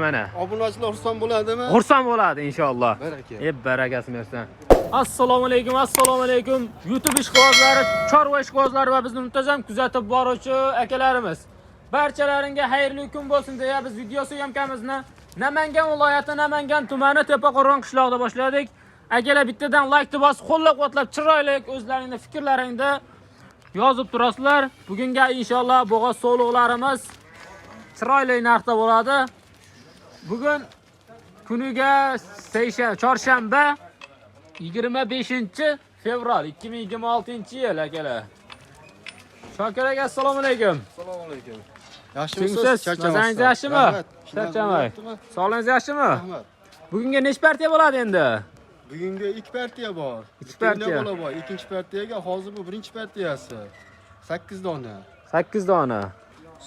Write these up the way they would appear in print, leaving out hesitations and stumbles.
mana. Obunachilar xursand bo'ladimi? Xursand bo'ladi inshaalloh. Baraka. Barakasi bersin. Assalomu alaykum. YouTube ishqibozlari, chorva ishqibozlari va bizni muntazam kuzatib boruvchi akalarimiz. Barchalaringga xayrli kun bo'lsin deya biz video syomkamizni Namangan viloyati Namangan tumani Tepaqo'rg'on qishlog'ida boshladik. Akalar bittadan like bosib, qo'llab-quvvatlab chiroyli o'zlaringizning fikrlaringni yozib turasizlar. Bugunga inshaalloh bo'g'oz so'liqlarimiz chiroyli narxda bo'ladi. Bugun kuniga chorshanba 25-fevral 2026-yil akalar. Shokir aka, assalomu alaykum. Assalomu alaykum. Yaxshimisiz? Charchamaysiz? Yaxshimi? Charchamay. Sog'lig'ingiz yaxshimi? Rahmat. Bugunga necha partiya bo'ladi endi? Bugunga 2 partiya bor. 2 partiya bor. Ikkinchi partiyaga hozir bu birinchi partiyasi. 8 dona. 8 dona.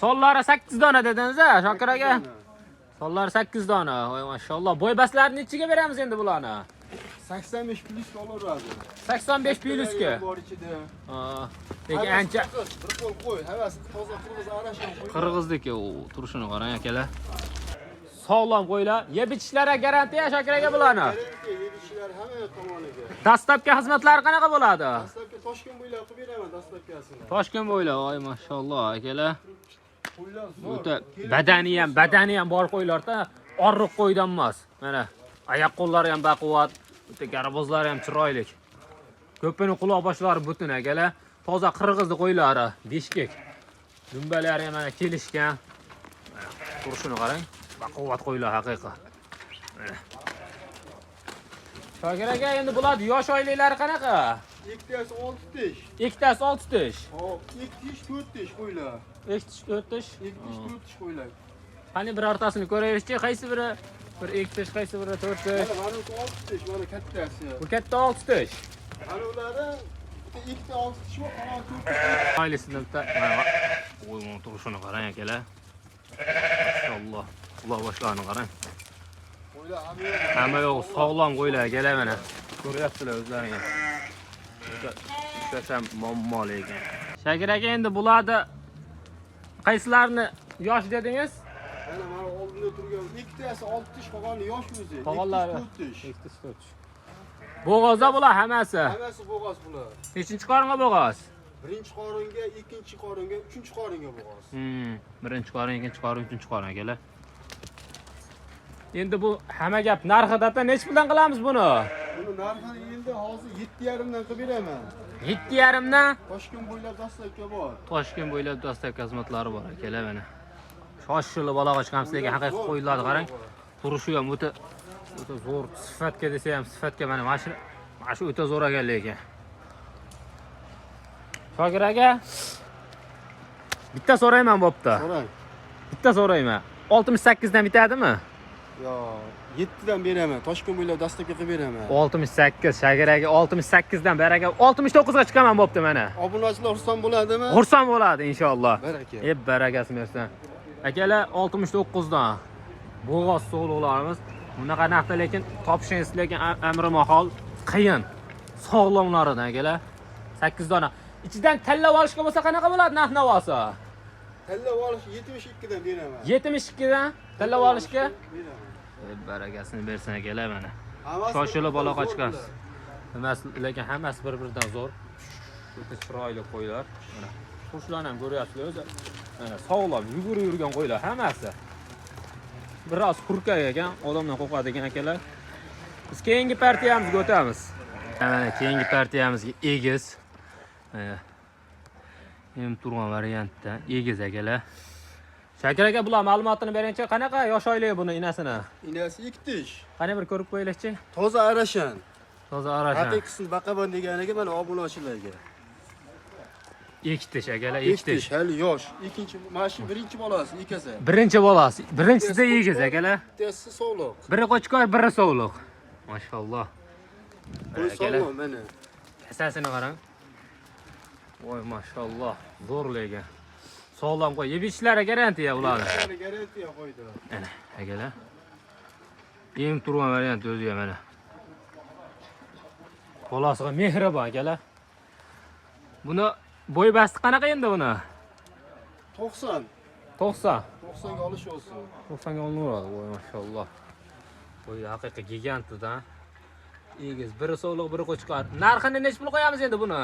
Sonlari 8 dona dedingiz-a, Shokir aka? Sonlari 8 dona. Voy mashalloh. Bo'ybastlarni nechiga beramiz endi bularni? 85 plus olaveradi. 85 plyusga. Bor ichida. Lekin ancha bir qo'l qo'y. Havas toza qirg'iz arashan qo'y. qirg'izniki turishini qarang akalar. Sog'lom qo'ylar. Yeb ichishlari garantiya Shokir aka bularni. Yeb ichishlar hamma tomoniga. Dastlabki xizmatlari qanaqa bo'ladi? Dastlabki Toshkent bo'ylab qilib beraman dastlabkasini. Toshkent bo'ylab, voy mashalloh akalar. O'ta badani ham bor qo'ylarda, orriq qo'ydan emas. Mana oyoq qo'llari ham baquvvat, o'ta garabozlari ham chiroyli. Ko'pini quloq boshlari butun akalar. Toza qirg'izni qo'ylari, beshkek. Dumbalari ham mana kelishgan. Mana turishini qarang. Baquvvat qo'ylar haqiqat. Mana. Shokir aka, endi bular yosh oyliklari qanaqa? Ikkitasi 6 tish. Ikkitasi 6 tish. Hop, 2 tish 4 tish qo'ylar. 2 tish 4 tish. 2 tish 4 tish qo'ylar. Qani birortasini ko'raylik-chi, qaysi biri? Bir 2 tish, qaysi biri 4 tish? Mana bu 6 tish, mana kattasi. Bu katta 6 tish. Ana ularda ikkita 6 tish bor, qolgan 4 tish. Oilasida bitta mana o'y mana turishini qarang akalar. Maşallah. Xudo boshlarini qarang. Qo'ylar Hamma yo'q sog'lom qo'ylar akalar mana. Ko'ryapsizlar o'zlaringiz. Ishlasham muammo lekin. Shokir aka, endi bularni qaysilarini yosh dedingiz? mana oldinda turgan ikkitasi 6 tish, qolgani yosh o'zi. Qolganlari 4 tish. 2 tish 4 tish. Bo'g'ozda bular hammasi. Hammasi bo'g'oz bular. Nechinchi qoringa bo'g'oz? Birinchi qoringa, ikkinchi qoringa, uchinchi qoringa bo'g'oz. Birinchi qorin, ikkinchi qorin, uchinchi qorin akalar. Endi bu hamma gap narxida necha puldan qilamiz buni? Buni narxini endi hozir 7,5 dan qilib beraman. 7,5 dan? Toshkent bo'ylab dastlabki bor. Toshkent bo'ylab dastlabki xizmatlari bor akalar mana. Shoshilib baloga chiqamiz lekin haqiqiy qo'yiladi qarang. Turishi ham o'ta zo'r, sifatga desa ham sifatga mana shu o'ta zo'r ekan lekin. Shokir aka, bitta so'rayman bo'pti. So'rang. Bitta so'rayman. 68 dan bitadimi? Yo, 7 dan beraman. Toshkent bo'ylab dastlabki qilib beraman. 68, Shokir aka 68 dan beraga 69 ga chiqaman bo'pti mana. Obunachilar xursand bo'ladimi? Xursand bo'ladi inshaalloh. Baraka. Barakasi bersin. Akalar 69 dan bo'g'oz so'liqlarimiz. Bunaqa narxda lekin topishingiz lekin amri mahol qiyin. Sog'lomlaridan akalar. 8 dona. Ichidan tanlab olishga bo'lsa qanaqa bo'ladi narx-navosi? Tanlab olish 72 dan beraman. 72 dan tanlab olishga barakasini bersin akalar mana. Shoshilib aloqa chiqamiz. Emas, lekin hammasi bir-biridan zo'r. O'ta chiroyli qo'ylar. Mana qushlarni ham ko'ryapsizlar o'zi. Mana sog'lom, yugurib yurgan qo'ylar hammasi. Biroz qurkak ekan, odamdan qo'rqadigan akalar. Biz keyingi partiyamizga o'tamiz. Mana keyingi partiyamizga egiz. Ham turgan variantda egiz akalar. Shokir aka, bular ma'lumotini beringchi, qanaqa yosh oyligi buni inasini? Inasi 2 tish. Qani bir ko'rib qo'yaylikchi. Toza arashan. Toza arashan. Haqiqatini baqaban deganiga mana obunachilarga. 2 tish akalar, 2 2 tish. tish hali yosh. Ikkinchi mashi birinchi bolasi ikasi. Birinchi bolasi. Birinchisida egiz akalar. Bittasi sog'liq. Biri qo'chqor, biri so'liq. Mashalloh. Qo'y sog'lom mana. Kasasini qarang. Voy mashalloh, zo'r lekin. Sog'lom qo'y. Yeb ichishlari garantiya ularni. Garantiya qo'ydi. Mana akalar. Eng turgan variant o'ziga mana. Bolasiga mehribon akalar. Buni bo'y basti qanaqa endi buni? 90. 90. 90'ga olish olsun. 90'ga olinadi. Voy maşallah. Voy haqiqiy gigantda. Egiz, biri so'liq, biri qo'chqor. Narxini nech pul qo'yamiz endi buni?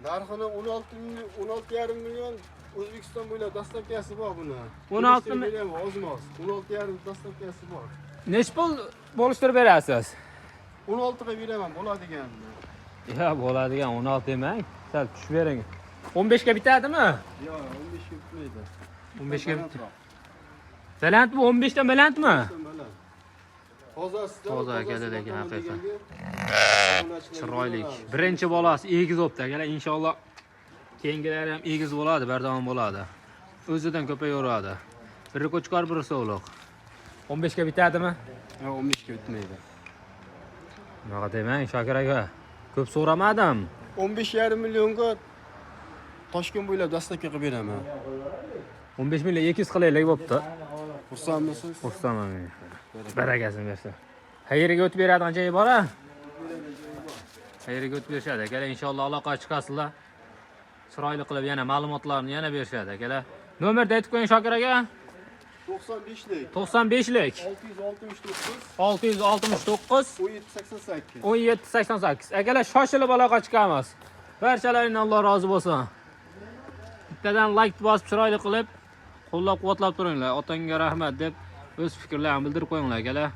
Narxini 16,5 million O'zbekiston bo'ylab dastavkasi bor buni. 16 million ozmoz. 16,5 dastavkasi bor. Nech pul bo'lishtirib berasiz? 16 ga beraman, bo'ladigan. Ya bo'ladigan 16 demang. Sal tushib bering. 15 ga bitadimi? Yo'q, 15 ga bitmaydi. 15 ga bitadi. Baland bu 15 ta balandmi? Toza akada lekin haqiqatan. Chiroyli. Birinchi bolasi egiz bo'pti akalar. Inshaalloh keyingilari ham egiz bo'ladi, bardavom bo'ladi. O'zidan ko'payaveradi. Biri qo'chqor, biri so'liq. 15 ga bitadimi? Yo'q, 15 ga bitmaydi. Nima demang, Shokir aka? Ko'p so'ramadim. 15,5 millionga Toshkent bo'ylab dastavka qilib beraman. 15 million 200 qilaylik bo'pti. Xursandmisiz? Xursandman. Barakasini bersin. Qayerga o'tib beradigan joyi bor-a? Qayerga o'tib berishadi akalar. Inshaalloh aloqa chiqasizlar. Chiroyli qilib yana ma'lumotlarni yana berishadi akalar. Nomerni aytib qo'ying Shokir aka. 95lik. 95lik 669 669 1788. 1788. Akalar shoshilib aloqa chiqamiz. Barchalaringdan Alloh rozi bo'lsin. Bittadan like bosib chiroyli qilib qo'llab-quvvatlab turinglar. Otangga rahmat deb o'z fikrlaringizni bildirib qo'yinglar akalar.